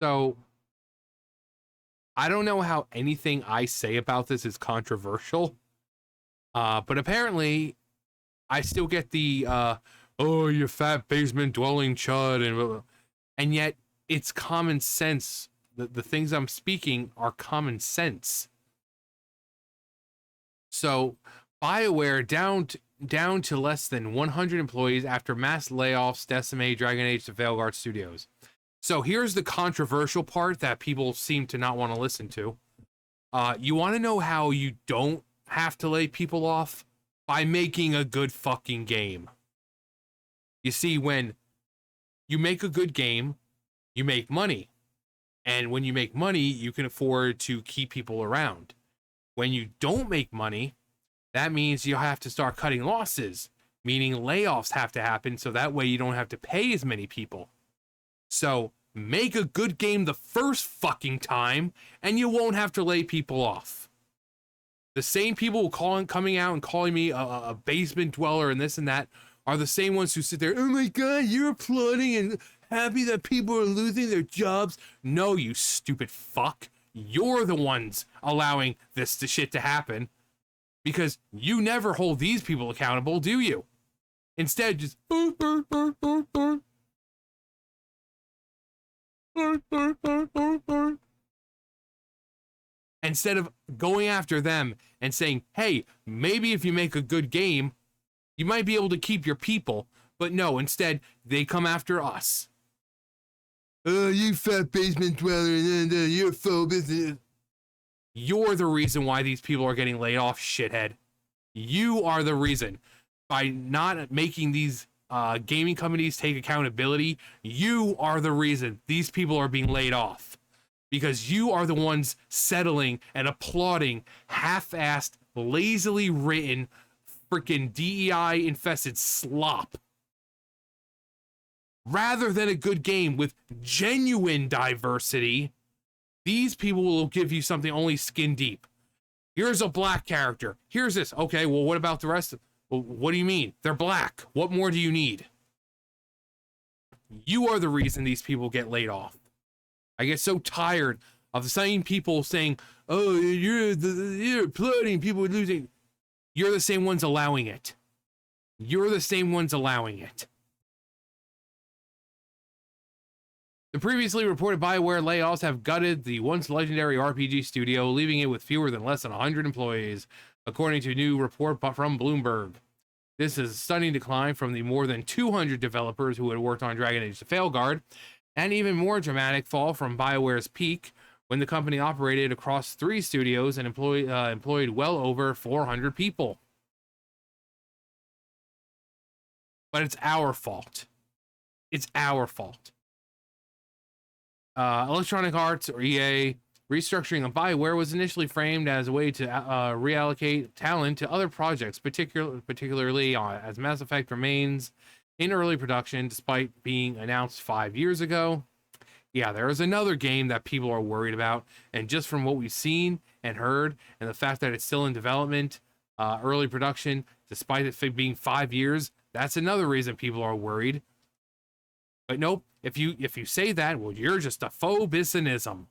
So I don't know how anything I say about this is controversial, but apparently I still get the oh, you fat basement dwelling chud, and yet it's common sense. The things I'm speaking are common sense. So BioWare down to less than 100 employees after mass layoffs decimate Dragon Age to Veilguard Studios. So here's the controversial part that people seem to not want to listen to. You want to know how you don't have to lay people off? By making a good fucking game. You see, when you make a good game, you make money. And when you make money, you can afford to keep people around. When you don't make money, that means you have to start cutting losses, meaning layoffs have to happen so that way you don't have to pay as many people. So make a good game the first fucking time and you won't have to lay people off. The same people coming out and calling me a basement dweller and this and that are the same ones who sit there, oh my god, you're applauding and happy that people are losing their jobs. No, you stupid fuck. You're the ones allowing this shit to happen because you never hold these people accountable, do you? Instead, just instead of going after them and saying, hey, maybe if you make a good game, you might be able to keep your people. But no, instead, they come after us. Oh, you fat basement dweller, and you're phobic. You're the reason why these people are getting laid off, shithead. You are the reason. By not making these gaming companies take accountability, you are the reason these people are being laid off. Because you are the ones settling and applauding half-assed, lazily written, freaking DEI-infested slop. Rather than a good game with genuine diversity, these people will give you something only skin deep. Here's a black character. Here's this. Okay, well, what about the rest of... Well, what do you mean? They're black. What more do you need? You are the reason these people get laid off. I get so tired of the same people saying, oh, you're applauding, people are losing. You're the same ones allowing it. You're the same ones allowing it. The previously reported BioWare layoffs have gutted the once legendary RPG studio, leaving it with fewer than less than 100 employees, according to a new report from Bloomberg. This is a stunning decline from the more than 200 developers who had worked on Dragon Age: The Veilguard, and even more dramatic fall from BioWare's peak when the company operated across 3 studios and employed well over 400 people. But it's our fault. It's our fault. Electronic Arts, or EA, restructuring of BioWare was initially framed as a way to reallocate talent to other projects, particularly as Mass Effect remains in early production despite being announced 5 years ago. Yeah, there is another game that people are worried about, and just from what we've seen and heard, and the fact that it's still in development, early production, despite it being 5 years, that's another reason people are worried. But nope, if you say that, well, you're just a phobicism.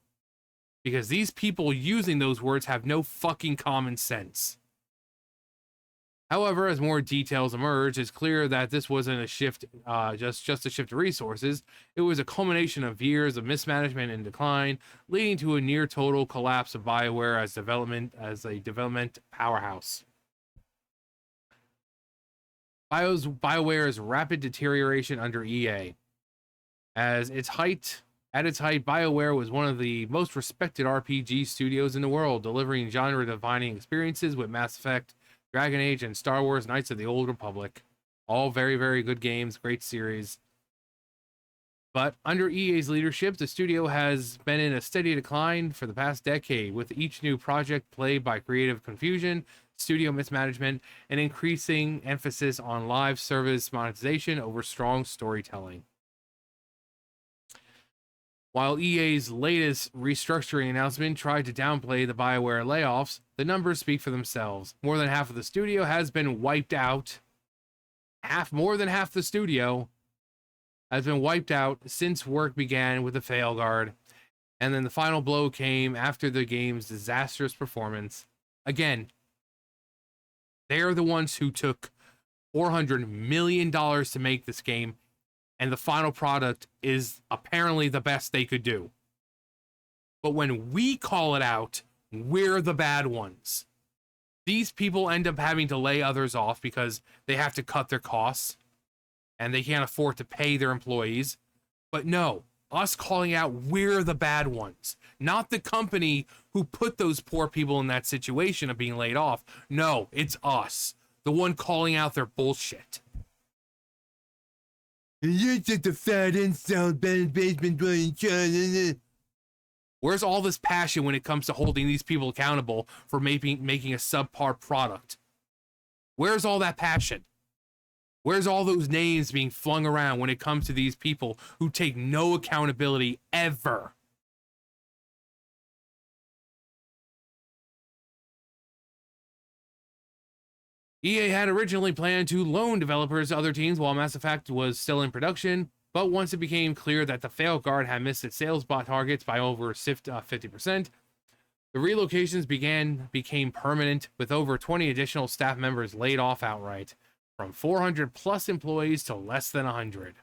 Because these people using those words have no fucking common sense. However, as more details emerge, it's clear that this wasn't a shift, just a shift of resources. It was a culmination of years of mismanagement and decline, leading to a near total collapse of BioWare as a development powerhouse. BioWare's rapid deterioration under EA. At its height, BioWare was one of the most respected RPG studios in the world, delivering genre-defining experiences with Mass Effect, Dragon Age, and Star Wars Knights of the Old Republic. All very, very good games, great series. But under EA's leadership, the studio has been in a steady decline for the past decade, with each new project plagued by creative confusion, studio mismanagement, and increasing emphasis on live service monetization over strong storytelling. While EA's latest restructuring announcement tried to downplay the BioWare layoffs, the numbers speak for themselves. More than half of the studio has been wiped out. More than half the studio has been wiped out since work began with the Veilguard, And then the final blow came after the game's disastrous performance. Again, they're the ones who took $400 million to make this game, and the final product is apparently the best they could do. But when we call it out, we're the bad ones. These people end up having to lay others off because they have to cut their costs and they can't afford to pay their employees. But no, us calling out, we're the bad ones, not the company who put those poor people in that situation of being laid off. No, it's us, the one calling out their bullshit. You're just a fat incel basement dwelling child. Where's all this passion when it comes to holding these people accountable for making a subpar product? Where's all that passion? Where's all those names being flung around when it comes to these people who take no accountability ever? EA had originally planned to loan developers to other teams while Mass Effect was still in production, but once it became clear that the Veilguard had missed its sales bot targets by over 50%, the relocations became permanent, with over 20 additional staff members laid off outright, from 400 plus employees to less than 100.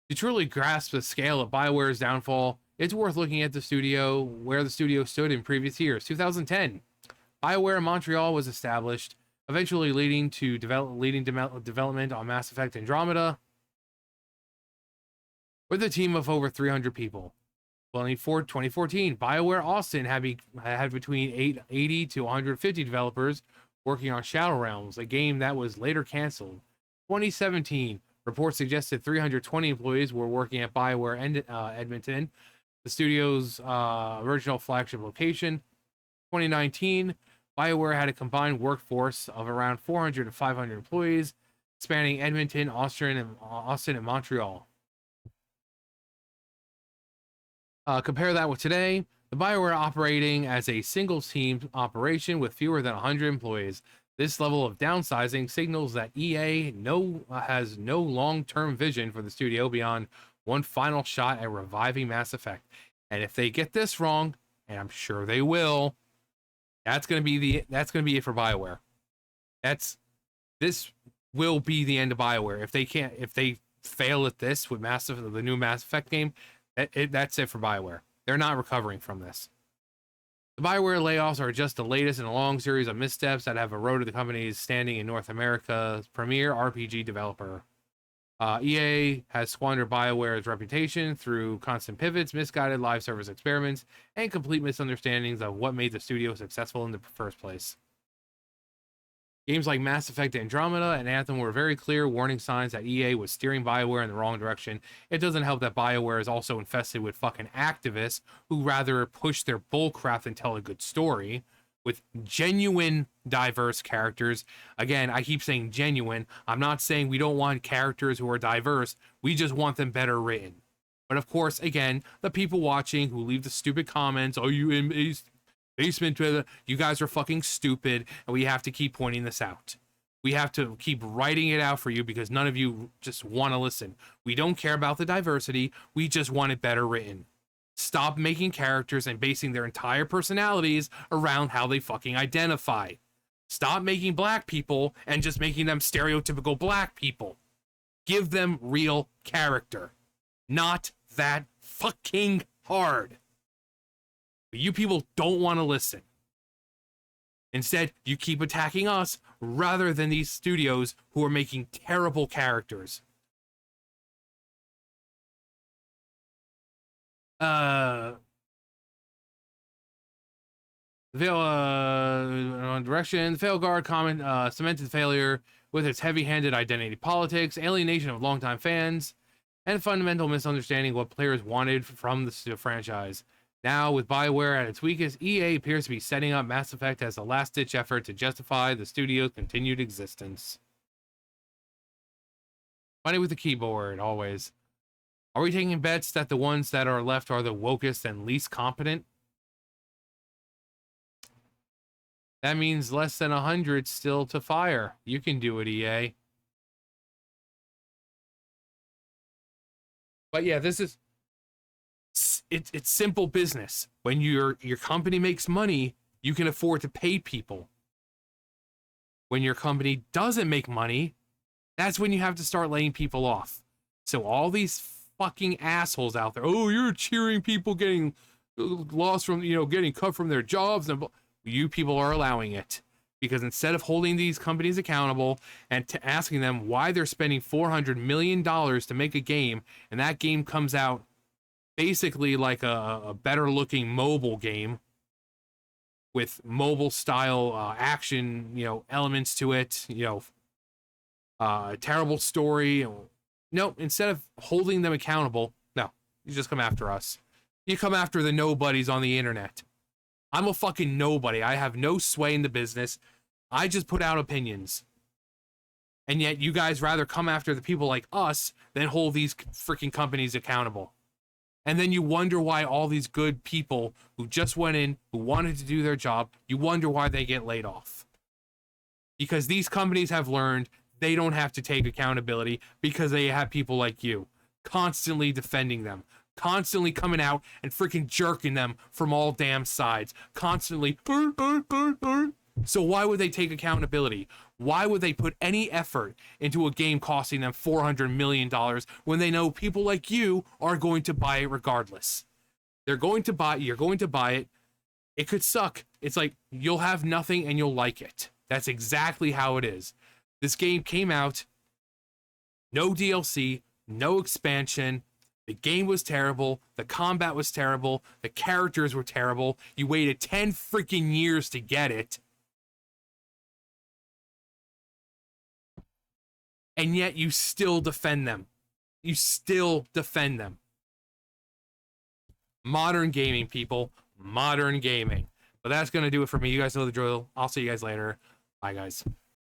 To truly grasp the scale of BioWare's downfall, it's worth looking at where the studio stood in previous years. 2010, BioWare in Montreal was established, eventually leading development on Mass Effect Andromeda, with a team of over 300 people. Well, in 2014, BioWare Austin had between 80 to 150 developers working on Shadow Realms, a game that was later canceled. 2017, reports suggested 320 employees were working at BioWare Edmonton, the studio's original flagship location. 2019, BioWare had a combined workforce of around 400 to 500 employees, spanning Edmonton, Austin, and Montreal. Compare that with today, the BioWare operating as a single-team operation with fewer than 100 employees. This level of downsizing signals that EA has no long-term vision for the studio beyond one final shot at reviving Mass Effect. And if they get this wrong, and I'm sure they will, that's gonna be it for BioWare. This will be the end of BioWare. If they fail at this with the new Mass Effect game, that's it for BioWare. They're not recovering from this. The BioWare layoffs are just the latest in a long series of missteps that have eroded the company's standing in North America's premier RPG developer. EA has squandered BioWare's reputation through constant pivots, misguided live service experiments, and complete misunderstandings of what made the studio successful in the first place. Games like Mass Effect Andromeda and Anthem were very clear warning signs that EA was steering BioWare in the wrong direction. It doesn't help that BioWare is also infested with fucking activists who rather push their bullcrap than tell a good story, with genuine diverse characters. Again, I keep saying genuine. I'm not saying we don't want characters who are diverse. We just want them better written. But of course, again, the people watching who leave the stupid comments, "Are you in basement with it?" You guys are fucking stupid, and we have to keep pointing this out. We have to keep writing it out for you because none of you just want to listen. We don't care about the diversity. We just want it better written. Stop making characters and basing their entire personalities around how they fucking identify. Stop making black people and just making them stereotypical black people. Give them real character. Not that fucking hard. But you people don't want to listen. Instead, you keep attacking us rather than these studios who are making terrible characters. Direction. The Veilguard cemented failure with its heavy-handed identity politics, alienation of longtime fans, and fundamental misunderstanding of what players wanted from the franchise. Now, with BioWare at its weakest, EA appears to be setting up Mass Effect as a last-ditch effort to justify the studio's continued existence. Money with the keyboard, always. Are we taking bets that the ones that are left are the wokest and least competent? That means less than 100 still to fire. You can do it, EA. But yeah, this is it's simple business. When your company makes money, you can afford to pay people. When your company doesn't make money, that's when you have to start laying people off. So all these fucking assholes out there, oh, you're cheering people getting lost from, getting cut from their jobs, and you people are allowing it. Because instead of holding these companies accountable and asking them why they're spending $400 million to make a game, and that game comes out basically like a better looking mobile game with mobile style action, elements to it, a terrible story. No, instead of holding them accountable, no, you just come after us. You come after the nobodies on the internet. I'm a fucking nobody. I have no sway in the business. I just put out opinions. And yet you guys rather come after the people like us than hold these freaking companies accountable. And then you wonder why all these good people who just went in, who wanted to do their job, you wonder why they get laid off. Because these companies have learned they don't have to take accountability because they have people like you constantly defending them, constantly coming out and freaking jerking them from all damn sides, constantly. So why would they take accountability? Why would they put any effort into a game costing them $400 million when they know people like you are going to buy it regardless? They're going to buy it. You're going to buy it. It could suck. It's like you'll have nothing and you'll like it. That's exactly how it is. This game came out, no DLC, no expansion. The game was terrible. The combat was terrible. The characters were terrible. You waited 10 freaking years to get it. And yet you still defend them. You still defend them. Modern gaming, people. Modern gaming. But that's going to do it for me. You guys know the drill. I'll see you guys later. Bye, guys.